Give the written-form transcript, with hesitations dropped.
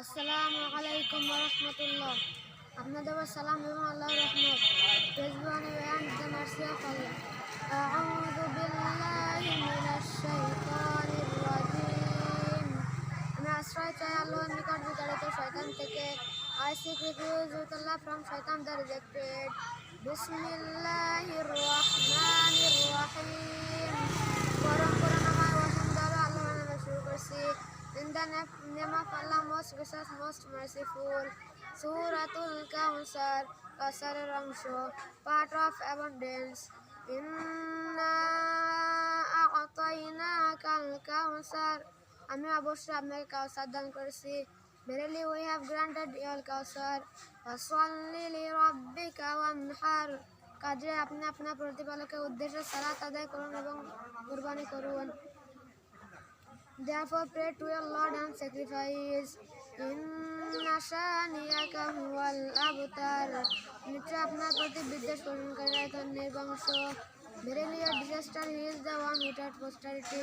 আসসালামু আলাইকুম ওয়া রাহমাতুল্লাহ। আপনাদের উপর সালাম এবং আল্লাহর রহমত। Rezwan and the mercy of Allah. আউযু বিল্লাহি মিনাশ শাইতানির রাজীম। আমি আশ্রয় চাই আল্লাহর নিকট বিতাড়িত শয়তান থেকে। I seek refuge with Allah from shaitan the rejected. বিসমিল্লাহির রহমানির রহিম। পরম করুণাময় ও সুন্দর আল্লাহর নামে শুরু করছি। In the name of Allah, most gracious, most merciful. Suratul Kawthar, Kawtharer অংশ, part of abundance. Inna a'tainakal Kawthar. আমি অবশ্যই আপনাকে কাউসার দান করেছি। Verily we have granted you al-Kawthar. Fasalli li rabbika wanhar. কাজে আপনি আপনার প্রতিপালকের উদ্দেশ্যে সালাত আদায় করুন এবং কুরবানি করুন। Therefore pray to your Lord and sacrifice. Inna shaniyaka huwal abtar. নিশ্চয় আপনার প্রতি বিদ্বেষ পোষণকারীরা নির্বংশ। Verily your disaster, he is the one without posterity.